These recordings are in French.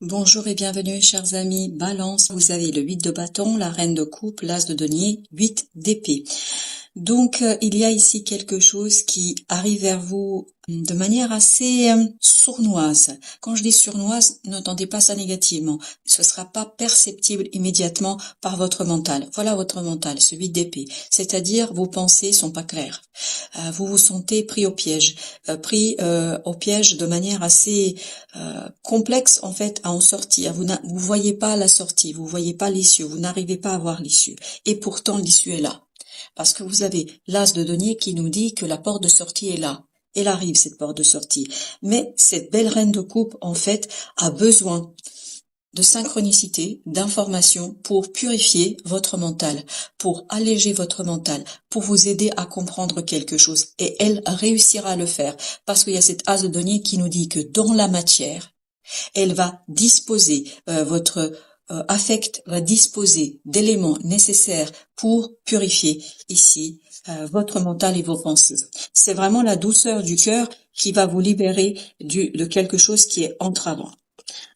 Bonjour et bienvenue chers amis, Balance, vous avez le 8 de bâton, la reine de coupe, l'as de denier, 8 d'épée. Donc il y a ici quelque chose qui arrive vers vous de manière assez sournoise. Quand je dis sournoise, n'entendez pas ça négativement. Ce sera pas perceptible immédiatement par votre mental. Voilà votre mental, ce 8 d'épée. C'est-à-dire vos pensées sont pas claires. Vous vous sentez pris au piège. Pris au piège de manière assez complexe en fait à en sortir. Vous voyez pas la sortie, vous voyez pas l'issue, vous n'arrivez pas à voir l'issue. Et pourtant l'issue est là. Parce que vous avez l'as de denier qui nous dit que la porte de sortie est là. Elle arrive, cette porte de sortie. Mais cette belle reine de coupe, en fait, a besoin de synchronicité, d'information pour purifier votre mental, pour alléger votre mental, pour vous aider à comprendre quelque chose. Et elle réussira à le faire. Parce qu'il y a cette as de denier qui nous dit que dans la matière, elle va disposer, votre affect va disposer d'éléments nécessaires pour purifier ici votre mental et vos pensées. C'est vraiment la douceur du cœur qui va vous libérer de quelque chose qui est entravant.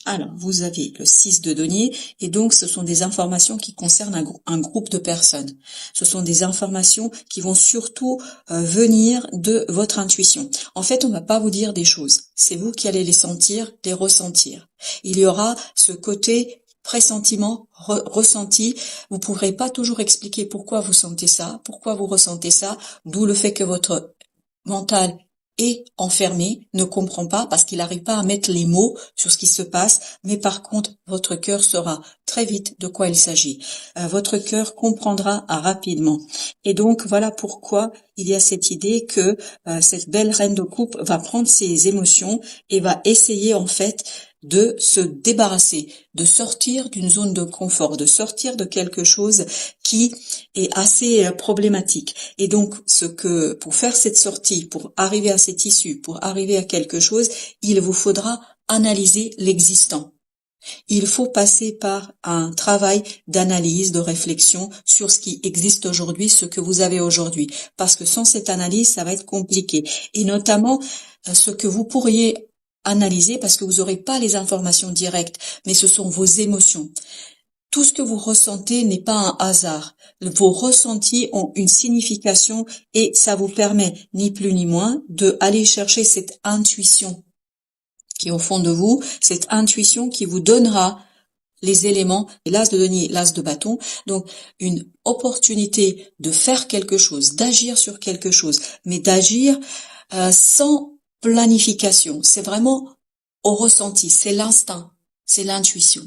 Alors, vous avez le 6 de denier, et donc ce sont des informations qui concernent un groupe de personnes. Ce sont des informations qui vont surtout venir de votre intuition. En fait, on ne va pas vous dire des choses. C'est vous qui allez les sentir, les ressentir. Il y aura ce côté pressentiment, ressenti. Vous ne pourrez pas toujours expliquer pourquoi vous sentez ça, pourquoi vous ressentez ça, d'où le fait que votre mental est enfermé, ne comprend pas parce qu'il n'arrive pas à mettre les mots sur ce qui se passe, mais par contre, votre cœur saura très vite de quoi il s'agit. Votre cœur comprendra rapidement. Et donc, voilà pourquoi il y a cette idée que cette belle reine de coupe va prendre ses émotions et va essayer en fait de se débarrasser, de sortir d'une zone de confort, de sortir de quelque chose qui est assez problématique. Et donc, pour faire cette sortie, pour arriver à cette issue, pour arriver à quelque chose, il vous faudra analyser l'existant. Il faut passer par un travail d'analyse, de réflexion sur ce qui existe aujourd'hui, ce que vous avez aujourd'hui. Parce que sans cette analyse, ça va être compliqué. Et notamment, ce que vous pourriez analyser, parce que vous n'aurez pas les informations directes, mais ce sont vos émotions. Tout ce que vous ressentez n'est pas un hasard. Vos ressentis ont une signification et ça vous permet, ni plus ni moins, de aller chercher cette intuition qui est au fond de vous, cette intuition qui vous donnera les éléments, l'as de denier, l'as de bâton, donc une opportunité de faire quelque chose, d'agir sur quelque chose, mais d'agir sans planification. C'est vraiment au ressenti, c'est l'instinct, c'est l'intuition.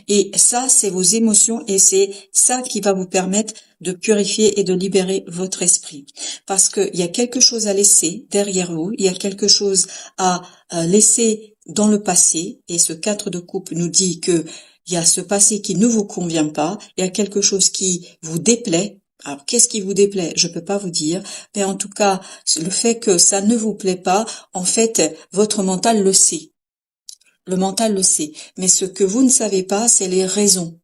Et ça, c'est vos émotions et c'est ça qui va vous permettre de purifier et de libérer votre esprit. Parce qu'il y a quelque chose à laisser derrière vous, il y a quelque chose à laisser dans le passé, et ce 4 de coupe nous dit que il y a ce passé qui ne vous convient pas, il y a quelque chose qui vous déplaît. Alors, qu'est-ce qui vous déplaît? Je peux pas vous dire, mais en tout cas, le fait que ça ne vous plaît pas, en fait, votre mental le sait. Le mental le sait. Mais ce que vous ne savez pas, c'est les raisons.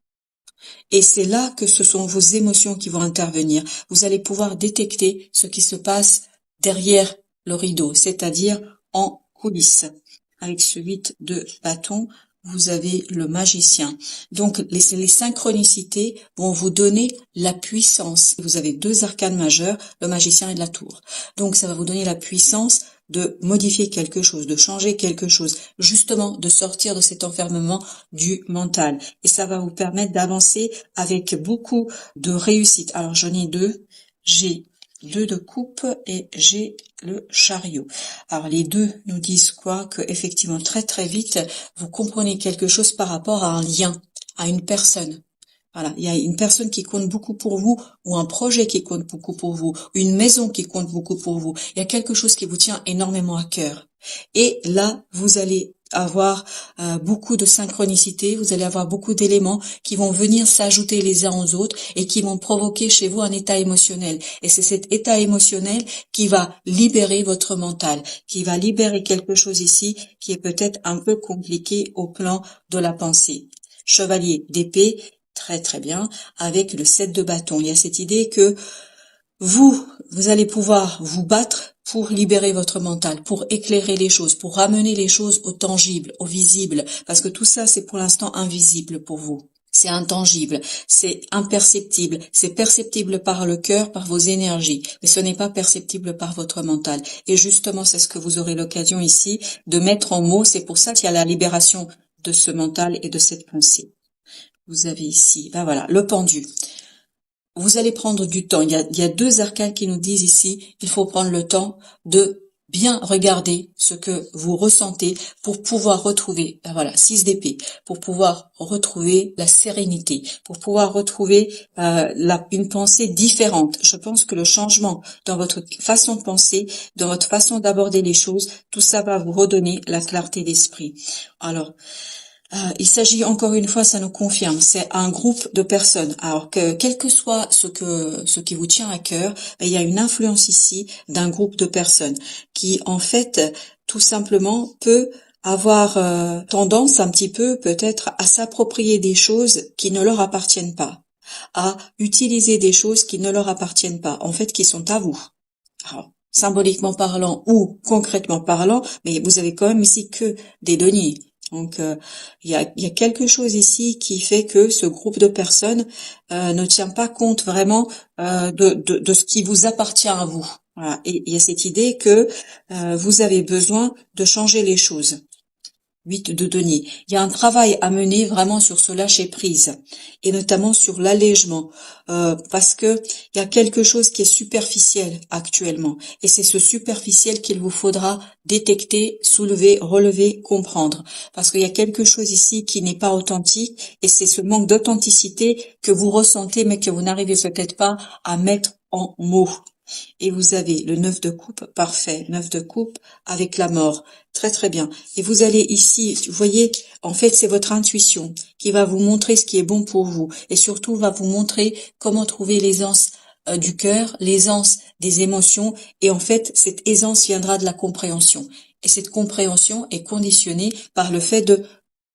Et c'est là que ce sont vos émotions qui vont intervenir. Vous allez pouvoir détecter ce qui se passe derrière le rideau, c'est-à-dire en coulisses. Avec ce 8 de bâton, vous avez le magicien. Donc, les synchronicités vont vous donner la puissance. Vous avez 2 arcanes majeures, le magicien et la tour. Donc, ça va vous donner la puissance de modifier quelque chose, de changer quelque chose, justement de sortir de cet enfermement du mental. Et ça va vous permettre d'avancer avec beaucoup de réussite. Alors, j'en ai 2. J'ai 2 de coupe et j'ai le chariot. Alors les deux nous disent quoi? Que effectivement très très vite vous comprenez quelque chose par rapport à un lien, à une personne. Voilà, il y a une personne qui compte beaucoup pour vous ou un projet qui compte beaucoup pour vous, une maison qui compte beaucoup pour vous. Il y a quelque chose qui vous tient énormément à cœur. Et là, vous allez avoir beaucoup de synchronicité, vous allez avoir beaucoup d'éléments qui vont venir s'ajouter les uns aux autres et qui vont provoquer chez vous un état émotionnel. Et c'est cet état émotionnel qui va libérer votre mental, qui va libérer quelque chose ici qui est peut-être un peu compliqué au plan de la pensée. Chevalier d'épée, très très bien, avec le 7 de bâton. Il y a cette idée que vous allez pouvoir vous battre pour libérer votre mental, pour éclairer les choses, pour ramener les choses au tangible, au visible, parce que tout ça, c'est pour l'instant invisible pour vous. C'est intangible, c'est imperceptible, c'est perceptible par le cœur, par vos énergies, mais ce n'est pas perceptible par votre mental. Et justement, c'est ce que vous aurez l'occasion ici de mettre en mots, c'est pour ça qu'il y a la libération de ce mental et de cette pensée. Vous avez ici, ben voilà, le pendu. Vous allez prendre du temps. Il y a deux arcanes qui nous disent ici, il faut prendre le temps de bien regarder ce que vous ressentez pour pouvoir retrouver, ben voilà, 6 d'épée, pour pouvoir retrouver la sérénité, pour pouvoir retrouver une pensée différente. Je pense que le changement dans votre façon de penser, dans votre façon d'aborder les choses, tout ça va vous redonner la clarté d'esprit. Alors, il s'agit encore une fois, ça nous confirme, c'est un groupe de personnes. Alors que quel que soit ce qui vous tient à cœur, il y a une influence ici d'un groupe de personnes qui en fait tout simplement peut avoir tendance un petit peu peut-être à s'approprier des choses qui ne leur appartiennent pas, à utiliser des choses qui ne leur appartiennent pas, en fait qui sont à vous. Alors, symboliquement parlant ou concrètement parlant, mais vous avez quand même ici que des deniers. Donc, il y a quelque chose ici qui fait que ce groupe de personnes ne tient pas compte vraiment de ce qui vous appartient à vous. Voilà. Et il y a cette idée que vous avez besoin de changer les choses. 8 de denier. Il y a un travail à mener vraiment sur ce lâcher prise et notamment sur l'allègement parce que il y a quelque chose qui est superficiel actuellement et c'est ce superficiel qu'il vous faudra détecter, soulever, relever, comprendre parce qu'il y a quelque chose ici qui n'est pas authentique et c'est ce manque d'authenticité que vous ressentez mais que vous n'arrivez peut-être pas à mettre en mots. Et vous avez le 9 de coupe, parfait, 9 de coupe avec la mort, très très bien. Et vous allez ici, vous voyez, en fait c'est votre intuition qui va vous montrer ce qui est bon pour vous et surtout va vous montrer comment trouver l'aisance du cœur, l'aisance des émotions et en fait cette aisance viendra de la compréhension. Et cette compréhension est conditionnée par le fait de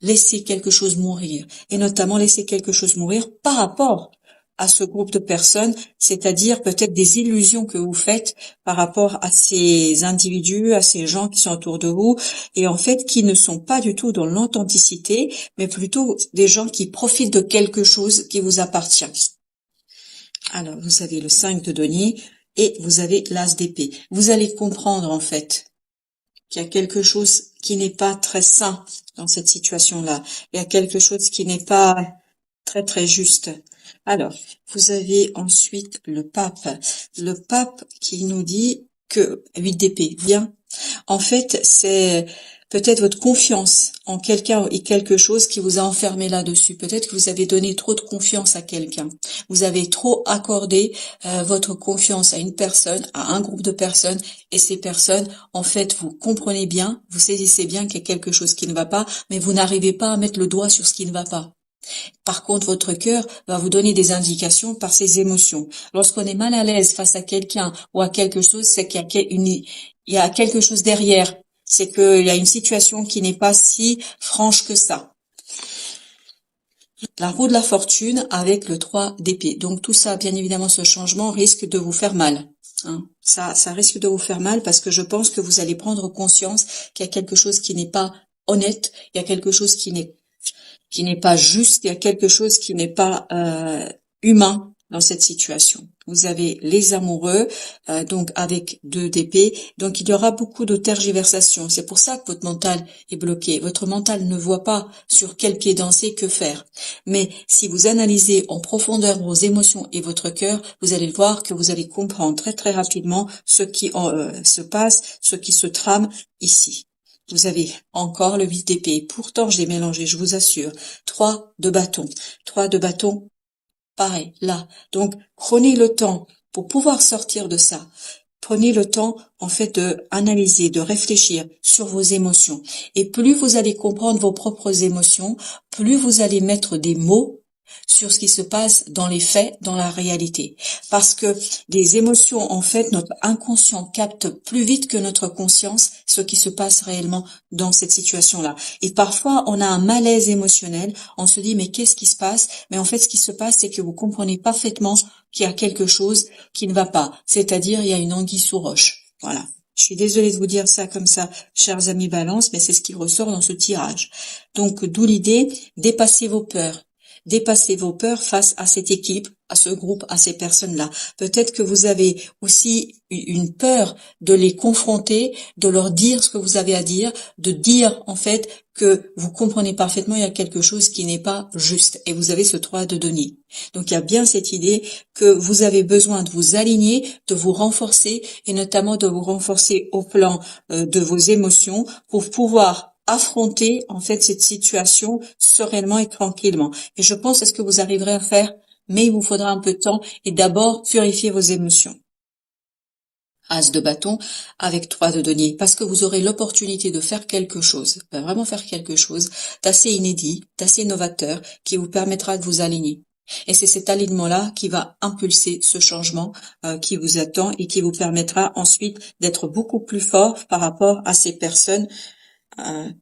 laisser quelque chose mourir et notamment laisser quelque chose mourir par rapport à ce groupe de personnes, c'est-à-dire peut-être des illusions que vous faites par rapport à ces individus, à ces gens qui sont autour de vous, et en fait qui ne sont pas du tout dans l'authenticité, mais plutôt des gens qui profitent de quelque chose qui vous appartient. Alors, vous avez le 5 de denier et vous avez l'as d'épée. Vous allez comprendre en fait qu'il y a quelque chose qui n'est pas très sain dans cette situation-là. Il y a quelque chose qui n'est pas très très juste. Alors, vous avez ensuite le pape. Le pape qui nous dit que 8 d'épée, bien. En fait, c'est peut-être votre confiance en quelqu'un et quelque chose qui vous a enfermé là-dessus. Peut-être que vous avez donné trop de confiance à quelqu'un. Vous avez trop accordé votre confiance à une personne, à un groupe de personnes. Et ces personnes, en fait, vous comprenez bien, vous saisissez bien qu'il y a quelque chose qui ne va pas, mais vous n'arrivez pas à mettre le doigt sur ce qui ne va pas. Par contre, votre cœur va vous donner des indications par ses émotions. Lorsqu'on est mal à l'aise face à quelqu'un ou à quelque chose, c'est qu'il y a quelque chose derrière. C'est qu'il y a une situation qui n'est pas si franche que ça. La roue de la fortune avec le 3 d'épée. Donc tout ça, bien évidemment, ce changement risque de vous faire mal. Ça risque de vous faire mal parce que je pense que vous allez prendre conscience qu'il y a quelque chose qui n'est pas honnête, il y a quelque chose qui n'est pas juste, il y a quelque chose qui n'est pas humain dans cette situation. Vous avez les amoureux, donc avec 2 d'épée, donc il y aura beaucoup de tergiversations. C'est pour ça que votre mental est bloqué. Votre mental ne voit pas sur quel pied danser, que faire. Mais si vous analysez en profondeur vos émotions et votre cœur, vous allez voir que vous allez comprendre très très rapidement ce qui se passe, ce qui se trame ici. Vous avez encore le 8 d'épée. Pourtant, je l'ai mélangé, je vous assure. 3 de bâton. 3 de bâton, pareil, là. Donc, prenez le temps pour pouvoir sortir de ça. Prenez le temps, en fait, de analyser, de réfléchir sur vos émotions. Et plus vous allez comprendre vos propres émotions, plus vous allez mettre des mots sur ce qui se passe dans les faits, dans la réalité. Parce que les émotions, en fait, notre inconscient capte plus vite que notre conscience ce qui se passe réellement dans cette situation-là. Et parfois, on a un malaise émotionnel, on se dit, mais qu'est-ce qui se passe? Mais en fait, ce qui se passe, c'est que vous comprenez parfaitement qu'il y a quelque chose qui ne va pas. C'est-à-dire, il y a une anguille sous roche. Voilà. Je suis désolée de vous dire ça comme ça, chers amis Balance, mais c'est ce qui ressort dans ce tirage. Donc, d'où l'idée, dépassez vos peurs. Dépassez vos peurs face à cette équipe, à ce groupe, à ces personnes-là. Peut-être que vous avez aussi une peur de les confronter, de leur dire ce que vous avez à dire, de dire en fait que vous comprenez parfaitement il y a quelque chose qui n'est pas juste et vous avez ce 3 de denier. Donc il y a bien cette idée que vous avez besoin de vous aligner, de vous renforcer et notamment de vous renforcer au plan de vos émotions pour pouvoir affronter en fait cette situation sereinement et tranquillement. Et je pense à ce que vous arriverez à faire, mais il vous faudra un peu de temps et d'abord purifier vos émotions. As de bâton avec 3 de denier, parce que vous aurez l'opportunité de faire quelque chose, vraiment faire quelque chose d'assez inédit, d'assez novateur, qui vous permettra de vous aligner. Et c'est cet alignement-là qui va impulser ce changement qui vous attend et qui vous permettra ensuite d'être beaucoup plus fort par rapport à ces personnes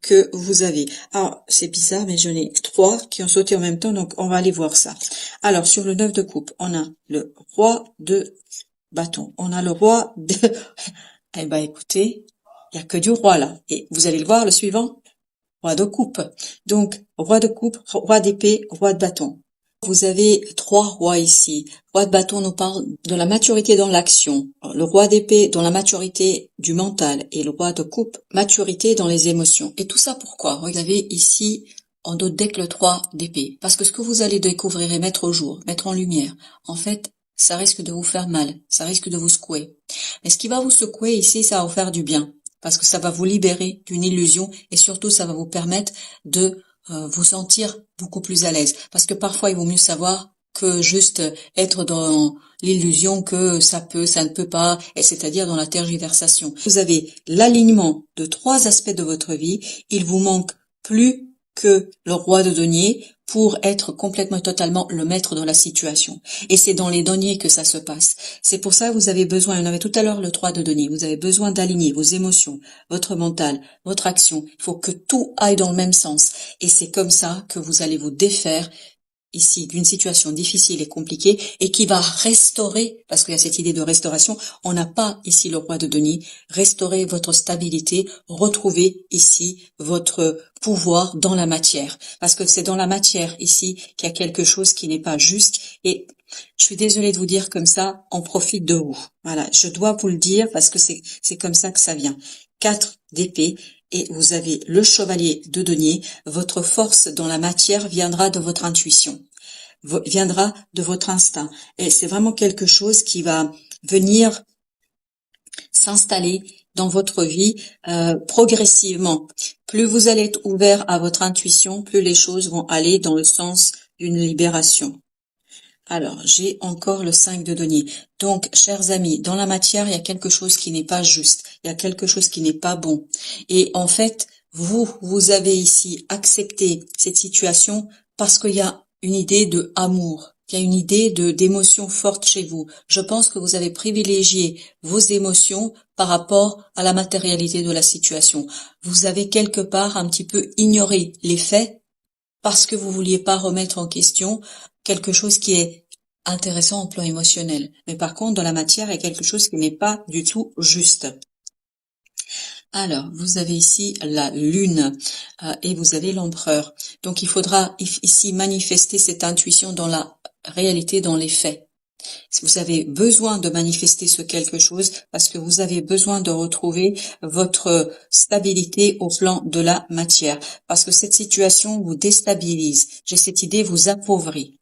que vous avez. Alors, c'est bizarre, mais j'en ai 3 qui ont sauté en même temps, donc on va aller voir ça. Alors, sur le 9 de coupe, on a le roi de bâton. On a le roi de... Eh ben, écoutez, il y a que du roi, là. Et vous allez le voir, le suivant, roi de coupe. Donc, roi de coupe, roi d'épée, roi de bâton. Vous avez 3 rois ici. Roi de bâton nous parle de la maturité dans l'action. Le roi d'épée dans la maturité du mental. Et le roi de coupe, maturité dans les émotions. Et tout ça pourquoi? Vous avez ici en d'autres deck le 3 d'épée. Parce que ce que vous allez découvrir et mettre au jour, mettre en lumière, en fait, ça risque de vous faire mal. Ça risque de vous secouer. Mais ce qui va vous secouer ici, ça va vous faire du bien. Parce que ça va vous libérer d'une illusion et surtout ça va vous permettre de vous sentir beaucoup plus à l'aise. Parce que parfois, il vaut mieux savoir que juste être dans l'illusion que ça peut, ça ne peut pas, et c'est-à-dire dans la tergiversation. Vous avez l'alignement de 3 aspects de votre vie. Il vous manque plus que le roi de denier pour être complètement et totalement le maître dans la situation. Et c'est dans les deniers que ça se passe. C'est pour ça que vous avez besoin, on avait tout à l'heure le 3 de denier, vous avez besoin d'aligner vos émotions, votre mental, votre action. Il faut que tout aille dans le même sens. Et c'est comme ça que vous allez vous défaire ici d'une situation difficile et compliquée et qui va restaurer, parce qu'il y a cette idée de restauration, on n'a pas ici le roi de denier, restaurer votre stabilité, retrouver ici votre pouvoir dans la matière, parce que c'est dans la matière ici qu'il y a quelque chose qui n'est pas juste et je suis désolée de vous dire comme ça, on profite de vous. Voilà, je dois vous le dire parce que c'est comme ça que ça vient. 4 d'épée. Et vous avez le chevalier de denier. Votre force dans la matière viendra de votre intuition, viendra de votre instinct. Et c'est vraiment quelque chose qui va venir s'installer dans votre vie progressivement. Plus vous allez être ouvert à votre intuition, plus les choses vont aller dans le sens d'une libération. Alors, j'ai encore le 5 de denier. Donc, chers amis, dans la matière, il y a quelque chose qui n'est pas juste. Il y a quelque chose qui n'est pas bon. Et en fait, vous avez ici accepté cette situation parce qu'il y a une idée de amour. Il y a une idée d'émotion forte chez vous. Je pense que vous avez privilégié vos émotions par rapport à la matérialité de la situation. Vous avez quelque part un petit peu ignoré les faits parce que vous vouliez pas remettre en question quelque chose qui est intéressant au plan émotionnel. Mais par contre, dans la matière, il y a quelque chose qui n'est pas du tout juste. Alors, vous avez ici la lune et vous avez l'empereur. Donc, il faudra ici manifester cette intuition dans la réalité, dans les faits. Si vous avez besoin de manifester ce quelque chose, parce que vous avez besoin de retrouver votre stabilité au plan de la matière, parce que cette situation vous déstabilise. J'ai cette idée vous appauvrit.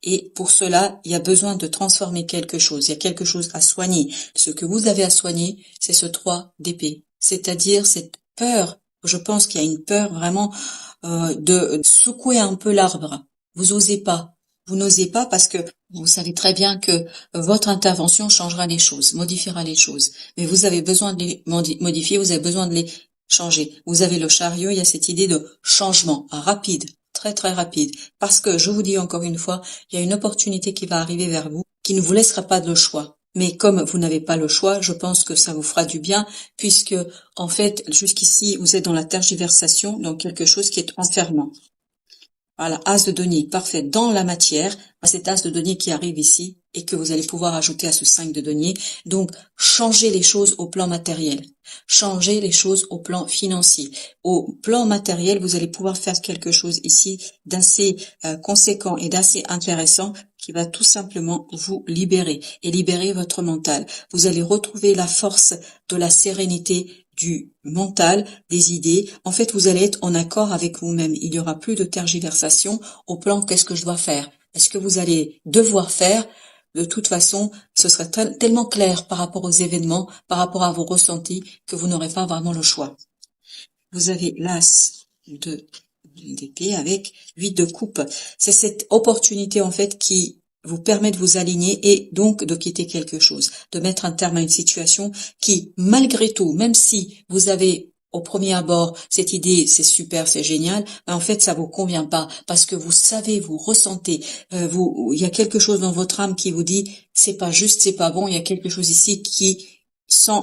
Et pour cela, il y a besoin de transformer quelque chose. Il y a quelque chose à soigner. Ce que vous avez à soigner, c'est ce 3 d'épée. C'est-à-dire cette peur. Je pense qu'il y a une peur vraiment de secouer un peu l'arbre. Vous osez pas. Vous n'osez pas parce que vous savez très bien que votre intervention changera les choses, modifiera les choses. Mais vous avez besoin de les modifier, vous avez besoin de les changer. Vous avez le chariot, il y a cette idée de changement rapide, très très rapide. Parce que, je vous dis encore une fois, il y a une opportunité qui va arriver vers vous qui ne vous laissera pas de choix. Mais comme vous n'avez pas le choix, je pense que ça vous fera du bien puisque, en fait, jusqu'ici, vous êtes dans la tergiversation, dans quelque chose qui est enfermant. Voilà, as de denier, parfait, dans la matière, cet as de denier qui arrive ici et que vous allez pouvoir ajouter à ce 5 de denier. Donc, changez les choses au plan matériel, changez les choses au plan financier. Au plan matériel, vous allez pouvoir faire quelque chose ici d'assez conséquent et d'assez intéressant qui va tout simplement vous libérer et libérer votre mental. Vous allez retrouver la force de la sérénité, du mental, des idées. En fait, vous allez être en accord avec vous-même. Il n'y aura plus de tergiversation au plan qu'est-ce que je dois faire. Est-ce que vous allez devoir faire? De toute façon, ce serait tellement clair par rapport aux événements, par rapport à vos ressentis, que vous n'aurez pas vraiment le choix. Vous avez l'as de d'épée avec 8 de coupe. C'est cette opportunité en fait qui vous permet de vous aligner et donc de quitter quelque chose, de mettre un terme à une situation qui, malgré tout, même si vous avez au premier abord cette idée, c'est super, c'est génial, mais en fait ça vous convient pas parce que vous savez, vous ressentez, il y a quelque chose dans votre âme qui vous dit c'est pas juste, c'est pas bon, il y a quelque chose ici qui sent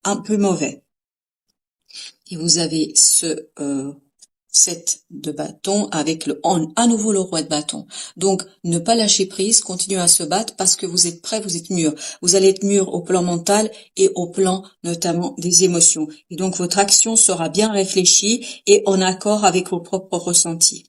un peu mauvais. Et vous avez ce 7 de bâton avec à nouveau le roi de bâton. Donc, ne pas lâcher prise, continuer à se battre parce que vous êtes prêt, vous êtes mûr. Vous allez être mûr au plan mental et au plan notamment des émotions. Et donc, votre action sera bien réfléchie et en accord avec vos propres ressentis.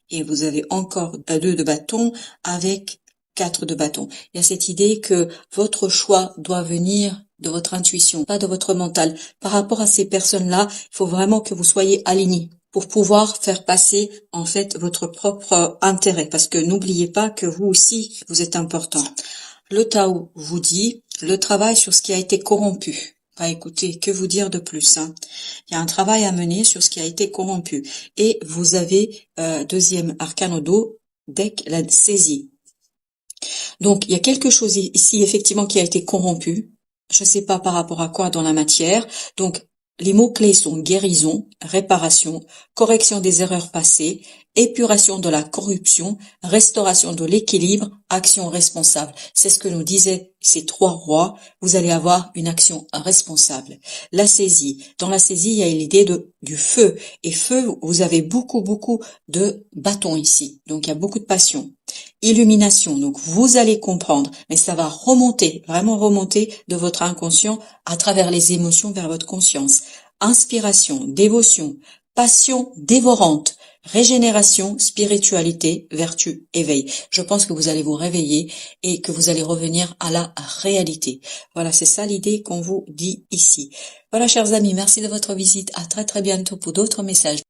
Et vous avez encore 2 de bâton avec 4 de bâton. Il y a cette idée que votre choix doit venir de votre intuition, pas de votre mental. Par rapport à ces personnes-là, il faut vraiment que vous soyez alignés pour pouvoir faire passer en fait votre propre intérêt. Parce que n'oubliez pas que vous aussi, vous êtes important. Le Tao vous dit le travail sur ce qui a été corrompu. Bah écoutez, que vous dire de plus, hein. Il y a un travail à mener sur ce qui a été corrompu. Et vous avez deuxième arcane au dos, deck la saisie. Donc il y a quelque chose ici effectivement qui a été corrompu. Je ne sais pas par rapport à quoi dans la matière. Donc les mots-clés sont guérison, réparation, correction des erreurs passées, épuration de la corruption, restauration de l'équilibre, action responsable. C'est ce que nous disaient ces 3 rois. Vous allez avoir une action responsable. La saisie. Dans la saisie, il y a l'idée du feu. Et feu, vous avez beaucoup de bâtons ici. Donc il y a beaucoup de passion. Illumination, donc vous allez comprendre, mais ça va remonter, vraiment remonter de votre inconscient à travers les émotions vers votre conscience. Inspiration, dévotion, passion dévorante, régénération, spiritualité, vertu, éveil. Je pense que vous allez vous réveiller et que vous allez revenir à la réalité. Voilà, c'est ça l'idée qu'on vous dit ici. Voilà, chers amis, merci de votre visite. À très bientôt pour d'autres messages.